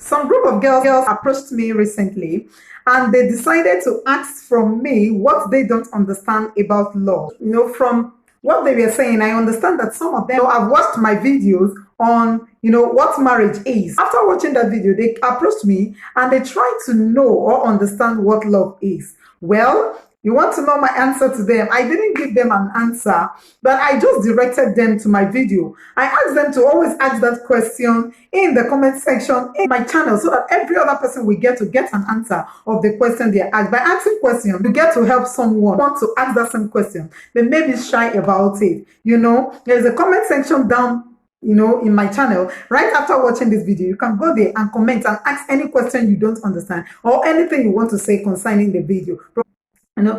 Some group of girls approached me recently and they decided to ask from me what they don't understand about love. From what they were saying, I understand that some of them have watched my videos on, what marriage is. After watching that video, they approached me and they tried to know or understand what love is. Well, you want to know my answer to them? I didn't give them an answer, but I just directed them to my video. I asked them to always ask that question in the comment section in my channel so that every other person will get an answer of the question they asked. By asking questions, you get to help someone want to ask that same question. They may be shy about it. There's a comment section down in my channel. Right after watching this video, you can go there and comment and ask any question you don't understand or anything you want to say concerning the video.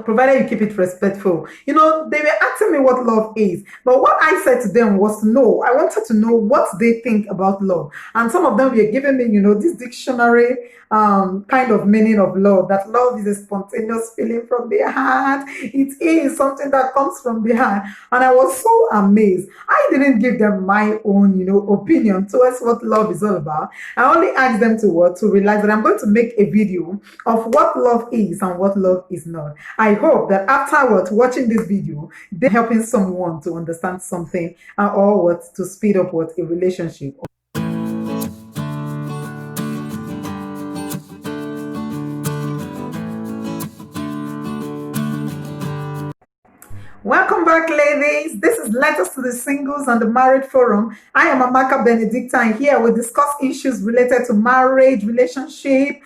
Provided you keep it respectful. They were asking me what love is, but what I said to them was no. I wanted to know what they think about love, and some of them were giving me, this dictionary kind of meaning of love. That love is a spontaneous feeling from the heart. It is something that comes from the heart, and I was so amazed. I didn't give them my own, opinion towards what love is all about. I only asked them to realize that I'm going to make a video of what love is and what love is not. I hope that afterwards watching this video, they're helping someone to understand something or to speed up a relationship. Welcome back, ladies. This is Letters to the Singles and the Married Forum. I am Amaka Benedicta, and here we discuss issues related to marriage, relationship,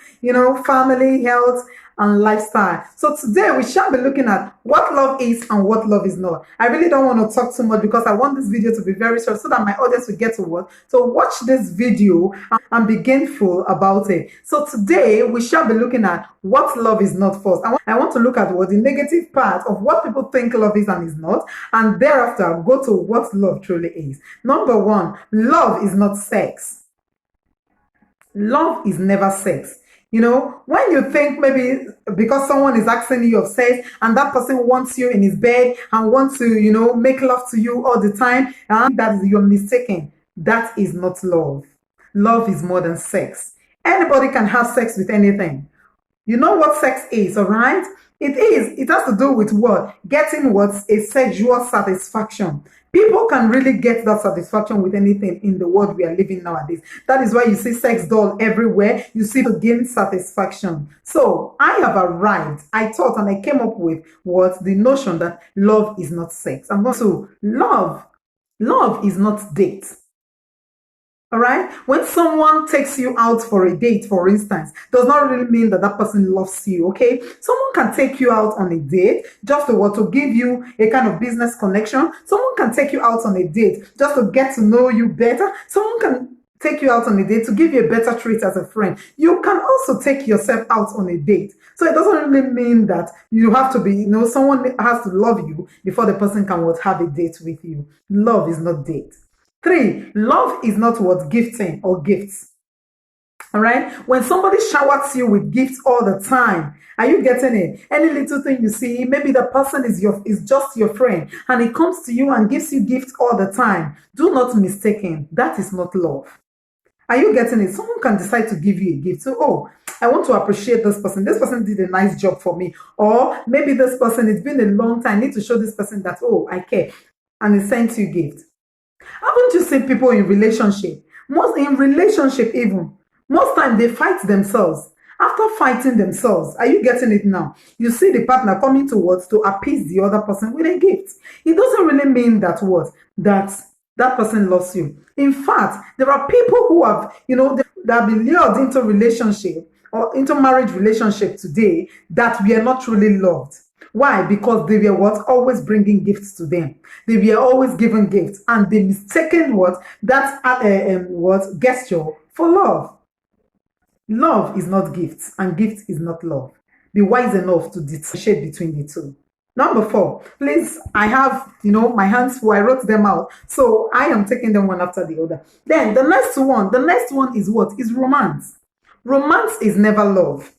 family, health, and lifestyle. So today we shall be looking at what love is and what love is not. I really don't want to talk too much because I want this video to be very short so that my audience will get to watch this video and be gainful about it. So today we shall be looking at what love is not first. I want to look at the negative part of what people think love is and is not, and thereafter go to what love truly is. Number one, love is not sex. Love is never sex. When you think maybe because someone is asking you of sex and that person wants you in his bed and wants to, make love to you all the time, that you're mistaken. That is not love. Love is more than sex. Anybody can have sex with anything. You know what sex is, all right? It has to do with what? Getting a sexual satisfaction. People can really get that satisfaction with anything in the world we are living nowadays. That is why you see sex doll everywhere. You see to gain satisfaction. So I have arrived. I thought and I came up with the notion that love is not sex. I'm going to love is not date. All right. When someone takes you out for a date, for instance, does not really mean that that person loves you. Okay. Someone can take you out on a date just to give you a kind of business connection. Someone can take you out on a date just to get to know you better. Someone can take you out on a date to give you a better treat as a friend. You can also take yourself out on a date. So it doesn't really mean that you have to be, someone has to love you before the person can have a date with you. Love is not date. 3, love is not gifting or gifts. All right. When somebody showers you with gifts all the time, are you getting it? Any little thing you see, maybe the person is just your friend and he comes to you and gives you gifts all the time. Do not mistake him. That is not love. Are you getting it? Someone can decide to give you a gift. So, I want to appreciate this person. This person did a nice job for me. Or maybe this person, it's been a long time. I need to show this person that, I care. And he sent you a gift. Haven't you seen people in relationship? Most time they fight themselves. After fighting themselves, are you getting it now? You see the partner coming towards to appease the other person with a gift. It doesn't really mean that that person loves you. In fact, there are people who have, that have been lured into relationship or into marriage relationship today that we are not truly loved. Why? Because they were always bringing gifts to them. They were always giving gifts, and they mistaken gesture for love. Love is not gifts, and gift is not love. Be wise enough to differentiate between the two. Number 4, please. I have my hands full. I wrote them out, so I am taking them one after the other. Then the next one is what? Is romance. Romance is never love.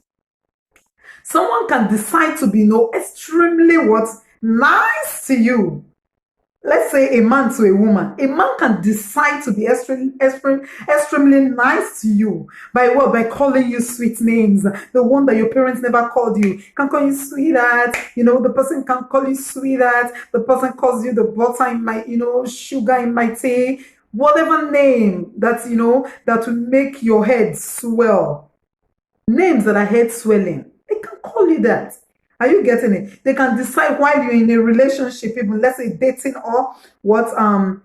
Someone can decide to be extremely nice to you. let's say a man to a woman, a man can decide to be extremely nice to you by what? By calling you sweet names, the one that your parents never called you. Can call you sweetheart, the person can call you sweetheart, the person calls you the butter in my, sugar in my tea, whatever name that, that will make your head swell. Names that are head swelling, they can call you that. Are you getting it? They can decide while you're in a relationship, even let's say dating or what a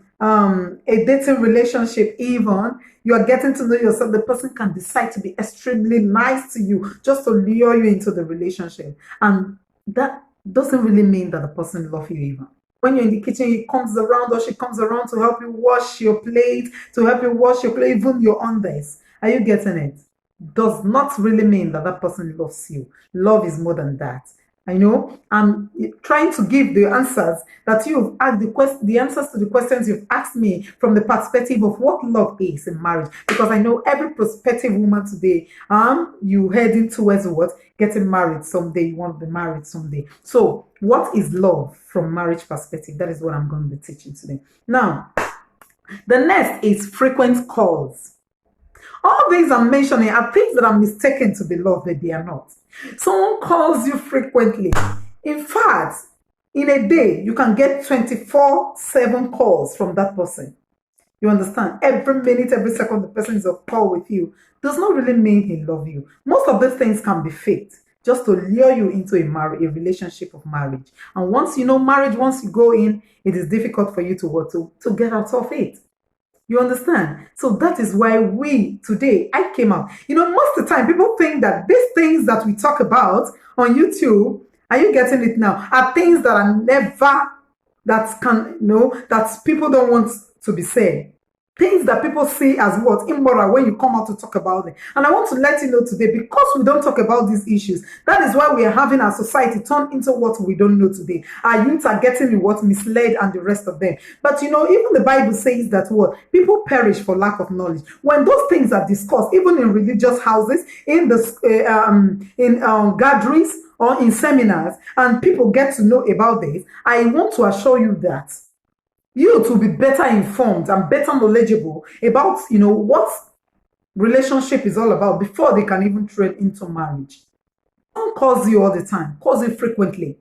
dating relationship, even you are getting to know yourself, the person can decide to be extremely nice to you just to lure you into the relationship. And that doesn't really mean that the person loves you even. When you're in the kitchen, he comes around or she comes around to help you wash your plate, even your undies. Are you getting it? Does not really mean that that person loves you. Love is more than that. I know I'm trying to give the answers that you've asked, the answers to the questions you've asked me from the perspective of what love is in marriage. Because I know every prospective woman today, you heading towards what? Getting married someday. You want to be married someday. So what is love from marriage perspective? That is what I'm going to be teaching today. Now, the next is frequent calls. All these I'm mentioning are things that are mistaken to be love, but they are not. Someone calls you frequently. In fact, in a day, you can get 24/7 calls from that person. You understand? Every minute, every second, the person is on call with you. Does not really mean he loves you. Most of these things can be faked just to lure you into a relationship of marriage. And once you know marriage, once you go in, it is difficult for you to get out of it. You understand? So that is why I came out. Most of the time, people think that these things that we talk about on YouTube, are you getting it now, are things that are never, that people don't want to be said. Things that people see as what? Immoral when you come out to talk about it. And I want to let you know today, because we don't talk about these issues, that is why we are having our society turn into what we don't know today. Our youth are getting what? Misled and the rest of them. But even the Bible says that what? People perish for lack of knowledge. When those things are discussed, even in religious houses, in gatherings or in seminars, and people get to know about this, I want to assure you that you to be better informed and better knowledgeable about, what relationship is all about before they can even tread into marriage. Don't calls you all the time, calls you frequently.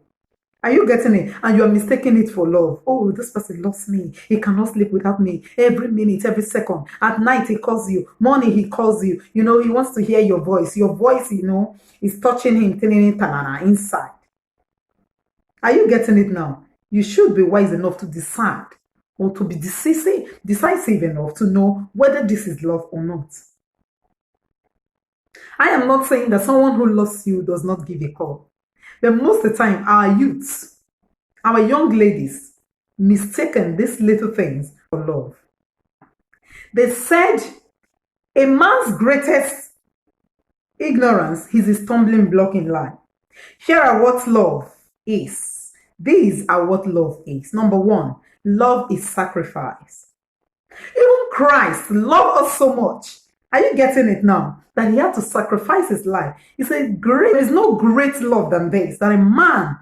Are you getting it? And you are mistaking it for love. Oh, this person loves me. He cannot sleep without me. Every minute, every second. At night, he calls you. Morning, he calls you. He wants to hear your voice. Your voice, is touching him, telling him inside. Are you getting it now? You should be wise enough to decide, or to be decisive enough to know whether this is love or not. I am not saying that someone who loves you does not give a call. But most of the time, our youths, our young ladies, mistaken these little things for love. They said a man's greatest ignorance is his stumbling block in life. Here are what love is. These are what love is. Number one, love is sacrifice. Even Christ loved us so much. Are you getting it now? That he had to sacrifice his life. He said, there is no great love than this, than a man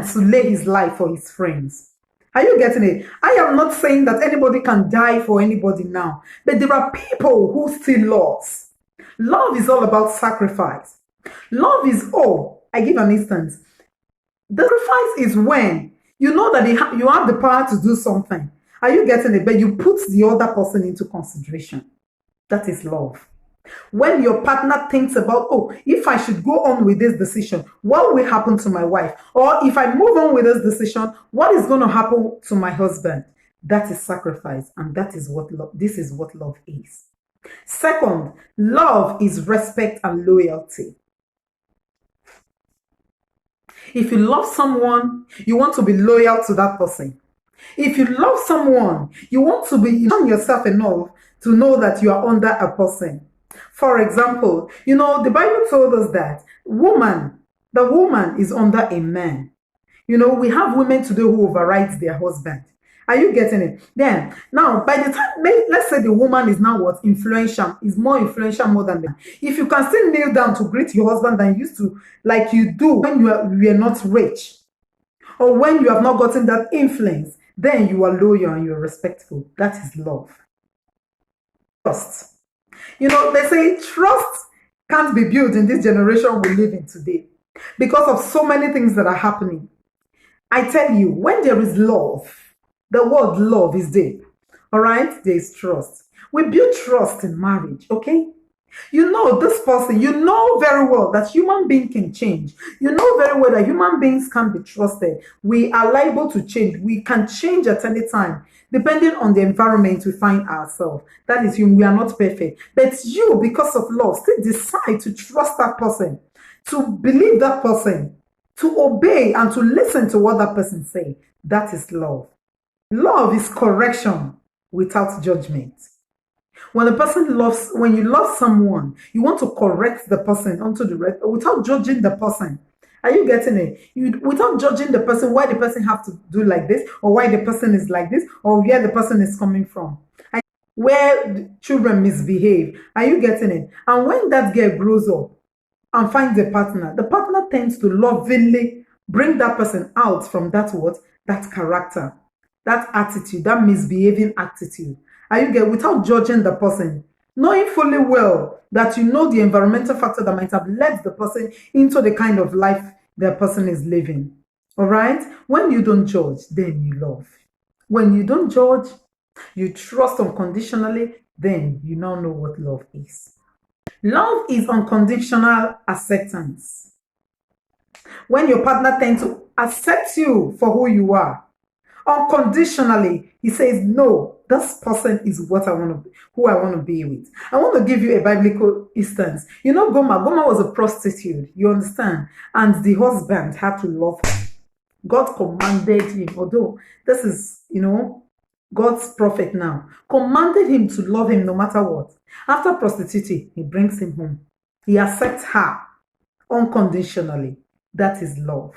to lay his life for his friends. Are you getting it? I am not saying that anybody can die for anybody now, but there are people who still love. Love is all about sacrifice. Love is I give an instance. The sacrifice is when you know that you have the power to do something. Are you getting it? But you put the other person into consideration. That is love. When your partner thinks about, if I should go on with this decision, what will happen to my wife? Or if I move on with this decision, what is going to happen to my husband? That is sacrifice, and this is what love is. Second, love is respect and loyalty. If you love someone, you want to be loyal to that person. If you love someone, you want to be yourself enough to know that you are under a person. For example, the Bible told us that the woman is under a man. We have women today who override their husband. Are you getting it? Then, now, by the time, let's say the woman is now influential, is more influential more than them. If you can still kneel down to greet your husband than you used to, like you do when you are not rich, or when you have not gotten that influence, then you are loyal and you're respectful. That is love. Trust. They say trust can't be built in this generation we live in today because of so many things that are happening. I tell you, when there is love, the word love is there. All right? There is trust. We build trust in marriage, okay? This person, very well that human being can change. Very well that human beings can be trusted. We are liable to change. We can change at any time, depending on the environment we find ourselves. That is, we are not perfect. But you, because of love, still decide to trust that person, to believe that person, to obey and to listen to what that person say. That is love. Love is correction without judgment. When you love someone, you want to correct the person onto the right without judging the person. Are you getting it? Without judging the person, why the person have to do like this, or why the person is like this, or where the person is coming from. Where the children misbehave. Are you getting it? And when that girl grows up and finds a partner, the partner tends to lovingly bring that person out from that character, that attitude, that misbehaving attitude. Without judging the person, knowing fully well that the environmental factor that might have led the person into the kind of life the person is living. All right? When you don't judge, then you love. When you don't judge, you trust unconditionally, then you now know what love is. Love is unconditional acceptance. When your partner tends to accept you for who you are, unconditionally, he says, no, this person is who I want to be with. I want to give you a biblical instance. Goma was a prostitute, you understand? And the husband had to love her. God commanded him, although this is, God's prophet now, commanded him to love him no matter what. After prostituting, he brings him home. He accepts her unconditionally. That is love.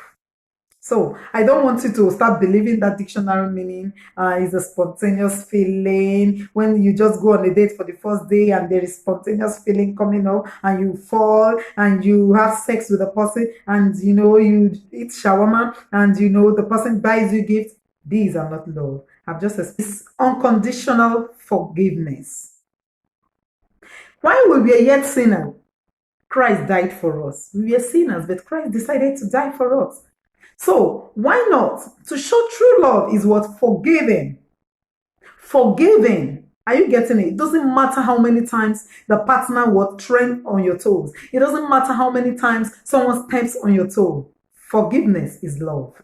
So I don't want you to start believing that dictionary meaning is a spontaneous feeling when you just go on a date for the first day and there is spontaneous feeling coming up and you fall and you have sex with the person and you eat shawarma and the person buys you gifts. These are not love. It's unconditional forgiveness. While we were yet sinners, Christ died for us. We were sinners, but Christ decided to die for us. So why not? To show true love is what? Forgiving. Forgiving. Are you getting it? It doesn't matter how many times the partner will tread on your toes. It doesn't matter how many times someone steps on your toe. Forgiveness is love.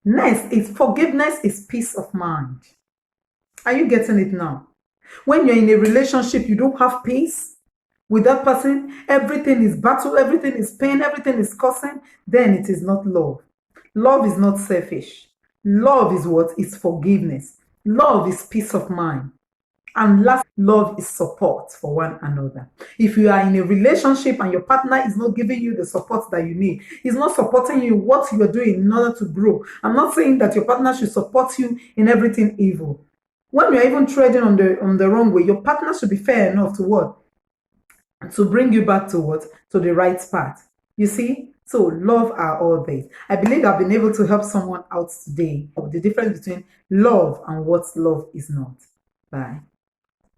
Next is forgiveness is peace of mind. Are you getting it now? When you're in a relationship, you don't have peace with that person, everything is battle, everything is pain, everything is cursing, then it is not love. Love is not selfish. Love is what? Is forgiveness. Love is peace of mind. And last, love is support for one another. If you are in a relationship and your partner is not giving you the support that you need, he's not supporting you what you are doing in order to grow. I'm not saying that your partner should support you in everything evil. When you're even treading on the wrong way, your partner should be fair enough to what? To bring you back to what? To the right path. You see? So love are all these. I believe I've been able to help someone out today of the difference between love and what love is not. Bye.